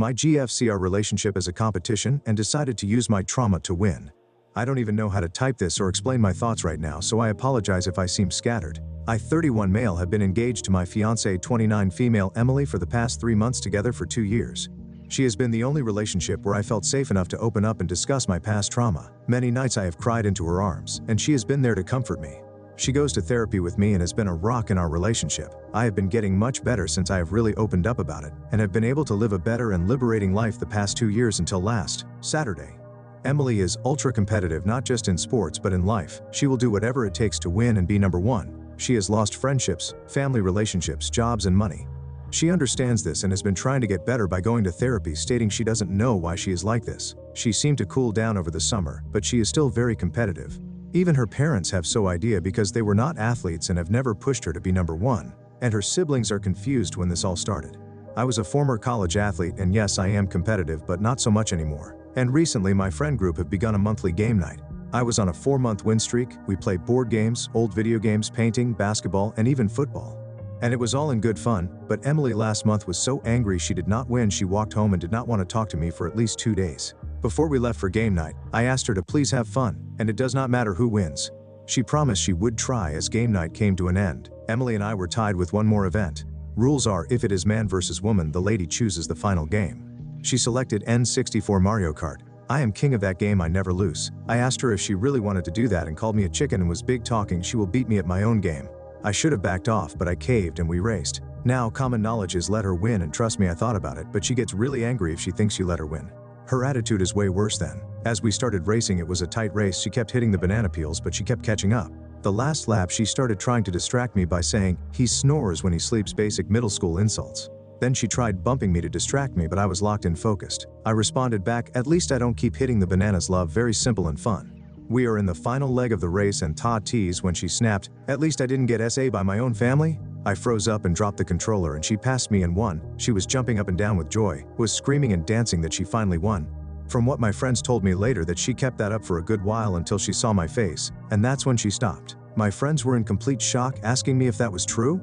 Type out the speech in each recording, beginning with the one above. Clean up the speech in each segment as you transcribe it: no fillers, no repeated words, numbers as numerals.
My GF see our relationship as a competition and decided to use my trauma to win. I don't even know how to type this or explain my thoughts right now, so I apologize if I seem scattered. I, 31 male, have been engaged to my fiancée, 29 female Emily, for the past 3 months, together for 2 years. She has been the only relationship where I felt safe enough to open up and discuss my past trauma. Many nights I have cried into her arms, and she has been there to comfort me. She goes to therapy with me and has been a rock in our relationship. I have been getting much better since I have really opened up about it, and have been able to live a better and liberating life the past 2 years until last Saturday. Emily is ultra competitive, not just in sports but in life. She will do whatever it takes to win and be number one. She has lost friendships, family relationships, jobs, and money. She understands this and has been trying to get better by going to therapy, stating she doesn't know why she is like this. She seemed to cool down over the summer, but she is still very competitive. Even her parents have no idea because they were not athletes and have never pushed her to be number one, and her siblings are confused when this all started. I was a former college athlete, and yes, I am competitive, but not so much anymore. And recently my friend group have begun a monthly game night. I was on a 4-month win streak. We played board games, old video games, painting, basketball, and even football. And it was all in good fun, but Emily last month was so angry she did not win. She walked home and did not want to talk to me for at least 2 days. Before we left for game night, I asked her to please have fun, and it does not matter who wins. She promised she would try. As game night came to an end, Emily and I were tied with one more event. Rules are, if it is man versus woman, the lady chooses the final game. She selected N64 Mario Kart. I am king of that game, I never lose. I asked her if she really wanted to do that and called me a chicken and was big talking she will beat me at my own game. I should have backed off, but I caved and we raced. Now common knowledge is let her win, and trust me, I thought about it, but she gets really angry if she thinks you let her win. Her attitude is way worse then. As we started racing, it was a tight race. She kept hitting the banana peels, but she kept catching up. The last lap she started trying to distract me by saying, "He snores when he sleeps," basic middle school insults. Then she tried bumping me to distract me, but I was locked in focused. I responded back, "At least I don't keep hitting the bananas, love." Very simple and fun. We are in the final leg of the race and ta tease when she snapped, "At least I didn't get SA by my own family?" I froze up and dropped the controller, and she passed me and won. She was jumping up and down with joy, was screaming and dancing that she finally won. From what my friends told me later, that she kept that up for a good while until she saw my face, and that's when she stopped. My friends were in complete shock, asking me if that was true.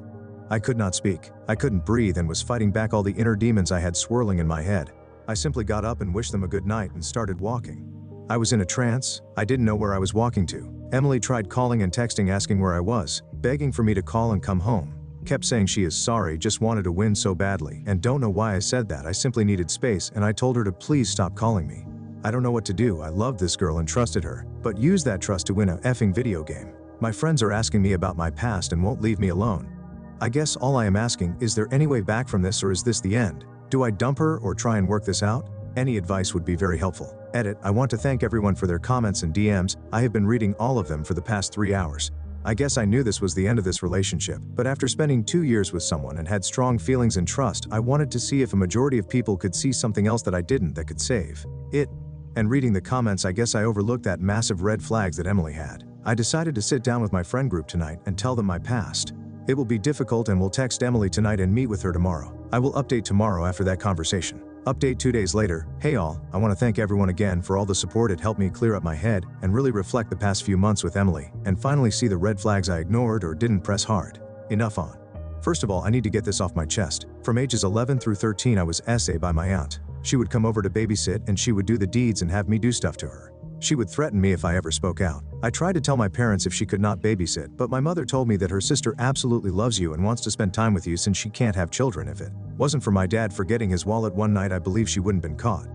I could not speak. I couldn't breathe and was fighting back all the inner demons I had swirling in my head. I simply got up and wished them a good night and started walking. I was in a trance. I didn't know where I was walking to. Emily tried calling and texting asking where I was, begging for me to call and come home. Kept saying she is sorry, just wanted to win so badly, and don't know why I said that. I simply needed space, and I told her to please stop calling me. I don't know what to do. I loved this girl and trusted her, but used that trust to win a effing video game. My friends are asking me about my past and won't leave me alone. I guess all I am asking, is there any way back from this, or is this the end? Do I dump her or try and work this out? Any advice would be very helpful. Edit. I want to thank everyone for their comments and DMs. I have been reading all of them for the past 3 hours. I guess I knew this was the end of this relationship, but after spending 2 years with someone and had strong feelings and trust, I wanted to see if a majority of people could see something else that I didn't, that could save it. And reading the comments, I guess I overlooked that massive red flags that Emily had. I decided to sit down with my friend group tonight and tell them my past. It will be difficult, and will text Emily tonight and meet with her tomorrow. I will update tomorrow after that conversation. Update 2 days later. Hey all, I want to thank everyone again for all the support. It helped me clear up my head and really reflect the past few months with Emily, and finally see the red flags I ignored or didn't press hard enough on. First of all, I need to get this off my chest. From ages 11 through 13 I was SA by my aunt. She would come over to babysit, and she would do the deeds and have me do stuff to her. She would threaten me if I ever spoke out. I tried to tell my parents if she could not babysit, but my mother told me that her sister absolutely loves you and wants to spend time with you since she can't have children. If it wasn't for my dad forgetting his wallet one night, I believe she wouldn't been caught.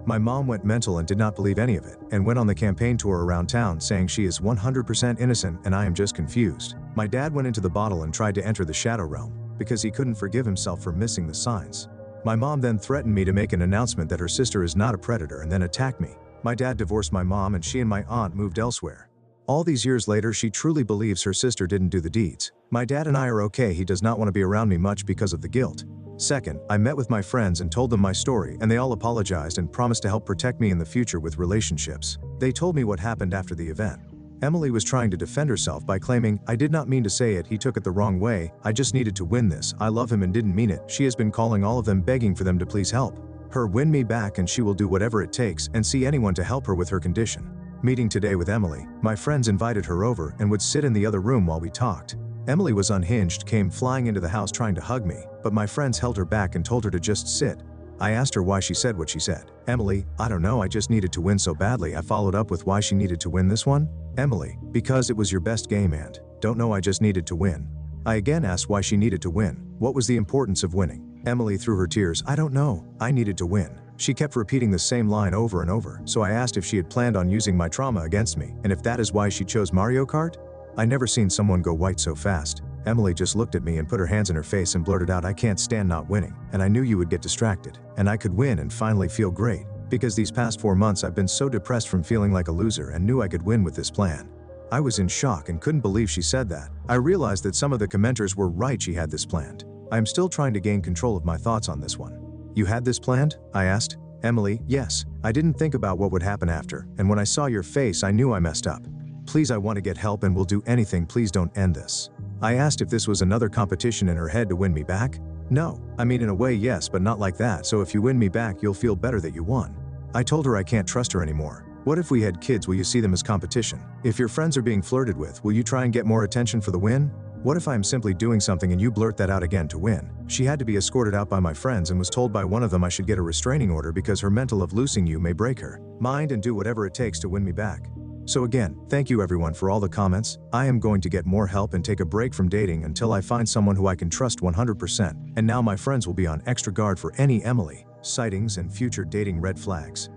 My mom went mental and did not believe any of it, and went on the campaign tour around town saying she is 100% innocent and I am just confused. My dad went into the bottle and tried to enter the shadow realm because he couldn't forgive himself for missing the signs. My mom then threatened me to make an announcement that her sister is not a predator and then attack me. My dad divorced my mom, and she and my aunt moved elsewhere. All these years later, she truly believes her sister didn't do the deeds. My dad and I are okay. He does not want to be around me much because of the guilt. Second, I met with my friends and told them my story, and they all apologized and promised to help protect me in the future with relationships. They told me what happened after the event. Emily was trying to defend herself by claiming, "I did not mean to say it, he took it the wrong way, I just needed to win this, I love him and didn't mean it." She has been calling all of them begging for them to please help her win me back, and she will do whatever it takes and see anyone to help her with her condition. Meeting today with Emily, my friends invited her over and would sit in the other room while we talked. Emily was unhinged, came flying into the house trying to hug me, but my friends held her back and told her to just sit. I asked her why she said what she said. Emily, I don't know, I just needed to win so badly. I followed up with why she needed to win this one. Emily, because it was your best game and, don't know, I just needed to win. I again asked why she needed to win. What was the importance of winning? Emily, through her tears, I don't know, I needed to win. She kept repeating the same line over and over, so I asked if she had planned on using my trauma against me, and if that is why she chose Mario Kart? I never seen someone go white so fast. Emily just looked at me and put her hands in her face and blurted out, I can't stand not winning, and I knew you would get distracted, and I could win and finally feel great, because these past 4 months I've been so depressed from feeling like a loser and knew I could win with this plan. I was in shock and couldn't believe she said that. I realized that some of the commenters were right, she had this planned. I am still trying to gain control of my thoughts on this one. You had this planned? I asked. Emily, yes. I didn't think about what would happen after, and when I saw your face I knew I messed up. Please, I want to get help and will do anything, please don't end this. I asked if this was another competition in her head to win me back. No, I mean in a way yes, but not like that, so if you win me back you'll feel better that you won. I told her I can't trust her anymore. What if we had kids, will you see them as competition? If your friends are being flirted with, will you try and get more attention for the win? What if I am simply doing something and you blurt that out again to win? She had to be escorted out by my friends and was told by one of them I should get a restraining order because her mental of losing you may break her mind and do whatever it takes to win me back. So again, thank you everyone for all the comments. I am going to get more help and take a break from dating until I find someone who I can trust 100%. And now my friends will be on extra guard for any Emily sightings and future dating red flags.